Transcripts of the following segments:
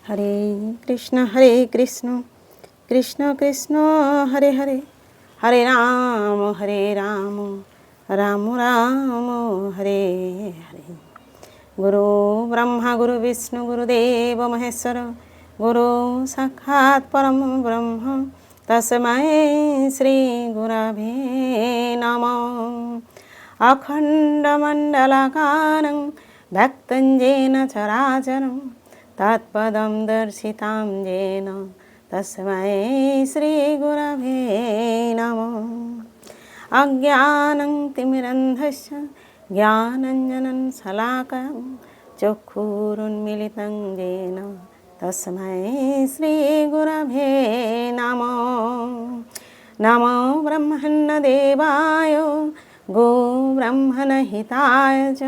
হরে কৃষ্ণ কৃষ্ণ কৃষ্ণ হরে হরে, হরে রাম রাম রাম হরে হরে। গুরু ব্রহ্মা গুরু বিষ্ণু গুরুদেব মহেশ্বর, গুরু সাক্ষাৎ পরম ব্রহ্ম, তস্मै শ্রী গুরবে নমঃ। অখণ্ডমণ্ডলাকারং ব্যক্तं येन চরাচরং তৎপদं দর্শিতাं येन তস্मै শ্রী গুরবে নমঃ। অজ্ঞানং তিমিরন্ধস্য জ্ঞানাঞ্জनं শলাকায়ং চক্ষুरुन्मीलितं येन তস্मै শ্রী গুরবে নমঃ। নমো ব্রহ্মণ্যদেবায় গো ব্রহ্মণহিতায় চ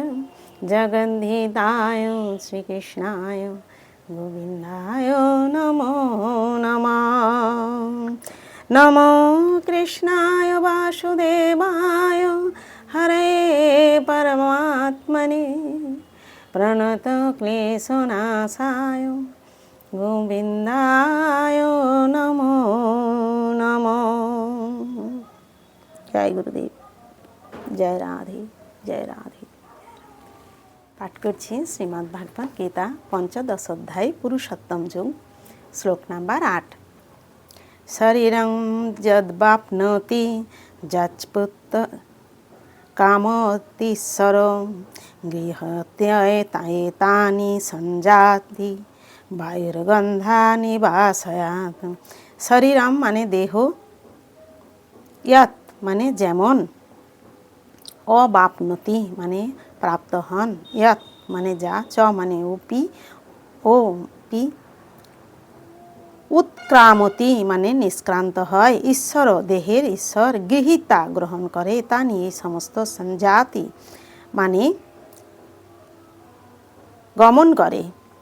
জগদ্ধিতায় শ্রীকৃষ্ণায় গোবিন্দায় নমো নমঃ। নমো কৃষ্ণায় বাসুদেবায় হরে পরমাত্মনে প্রণতক্লেশনাশায় গোবিন্দায় নমো নমঃ। জয় গুরুদেব, জয় রাধে, জয় রাধে। পাঠ করছি শ্রীমদ্ ভাগবত গীতা পঞ্চদশ অধ্যায় পুরুষোত্তম যোগ, শ্লোক নাম্বার 8। শরীরং যদ্বাপ্নোতি যৎপুত্র কামতিশ্বর গৃহত্যেতানি সঞ্জাতি বায়ুর্গন্ধানি বাসয়াত। শরীরম মানে দেহ, ইয়ৎ মানে যেমন, অবাপ্নতি মানে প্রাপ্ত হন, ইয়ৎ মানে যা, চ মানে উপি, ও পি, উৎক্রামতি মানে নিষ্ক্রান্ত হয়, ঈশ্বর দেহের ঈশ্বর, গৃহীতা গ্রহণ করে, তা নিয়ে সমস্ত সঞ্জাতি মানে গমন করে,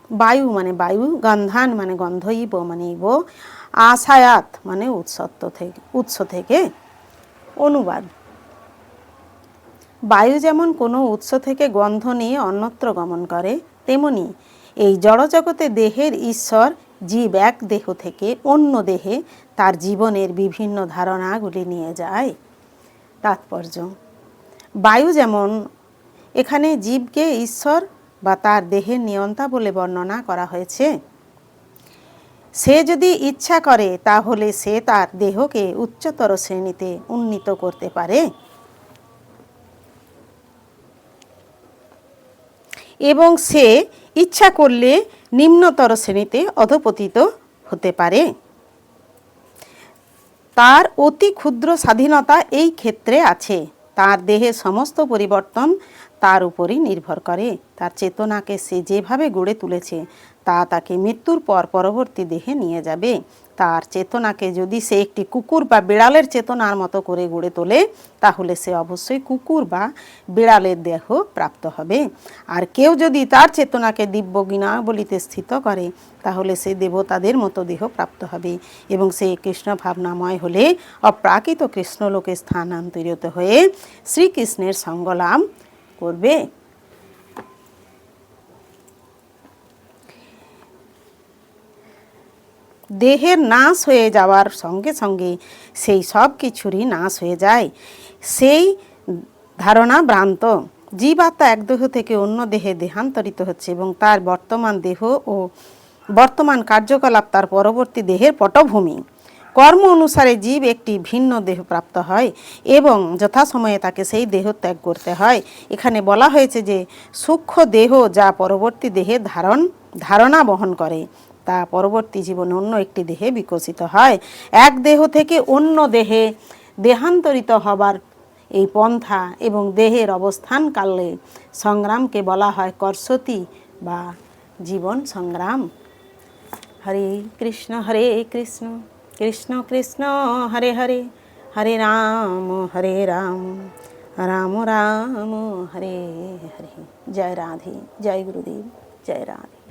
বায়ু মানে বায়ু, গন্ধান মানে গন্ধইব মানে ইব, আশায়াত মানে উৎস থেকে। অনুবাদ: বায়ু যেমন কোনো উৎস থেকে গন্ধ নিয়ে অন্যত্র গমন করে, তেমনি এই জড়জগতে দেহের ঈশ্বর জীব এক দেহ থেকে অন্য দেহে তার জীবনের বিভিন্ন ধারণাগুলি নিয়ে যায়। তাৎপর্য: বায়ু যেমন এখানে জীবকে ঈশ্বর বা তার দেহের নিয়ন্তা বলে বর্ণনা করা হয়েছে। সে যদি ইচ্ছা করে তাহলে সে তার দেহকে উচ্চতর শ্রেণীতে উন্নীত করতে পারে এবং সে ইচ্ছা করলে নিম্নতর শ্রেণীতে অধঃপতিত হতে পারে। তার অতি ক্ষুদ্র স্বাধীনতা এই ক্ষেত্রে আছে। তার দেহের সমস্ত পরিবর্তন তার উপরই নির্ভর করে। তার চেতনাকে সে যেভাবে গড়ে তুলেছে তা তাকে মৃত্যুর পর পরবর্তী দেহে নিয়ে যাবে। তার চেতনাকে যদি সে একটি কুকুর বা বিড়ালের চেতনার মতো করে গড়ে তোলে তাহলে সে অবশ্যই কুকুর বা বিড়ালের দেহ প্রাপ্ত হবে। আর কেউ যদি তার চেতনাকে দিব্য গুণাবলিতে স্থিত করে তাহলে সে দেবতাদের মতো দেহ প্রাপ্ত হবে এবং সে কৃষ্ণ ভাবনাময় হলে অপ্রাকৃত কৃষ্ণলোকে স্থানান্তরিত হয়ে শ্রীকৃষ্ণের সঙ্গ লাভ করবে। দেহের নাশ হয়ে যাওয়ার সঙ্গে সঙ্গে সেই সব কিছুরই নাশ হয়ে যায়, সেই ধারণা ভ্রান্ত। জীবাত্মা এক দেহ থেকে অন্য দেহে দেহান্তরিত হচ্ছে এবং তার বর্তমান দেহ ও বর্তমান কার্যকলাপ তার পরবর্তী দেহের পটভূমি। কর্ম অনুসারে জীব একটি ভিন্ন দেহ প্রাপ্ত হয় এবং যথাসময়ে তাকে সেই দেহ ত্যাগ করতে হয়। এখানে বলা হয়েছে যে সূক্ষ্ম দেহ যা পরবর্তী দেহে ধারণা বহন করে তা পরবর্তী জীবনে অন্য একটি দেহে বিকশিত হয়। এক দেহ থেকে অন্য দেহে দেহান্তরিত হবার এই পন্থা এবং দেহের অবস্থানকালে সংগ্রামকে বলা হয় কর্ষতি বা জীবন সংগ্রাম। হরে কৃষ্ণ কৃষ্ণ কৃষ্ণ হরে হরে, হরে রাম রাম রাম হরে হরে। জয় রাধে, জয় গুরুদেব, জয় রাধে।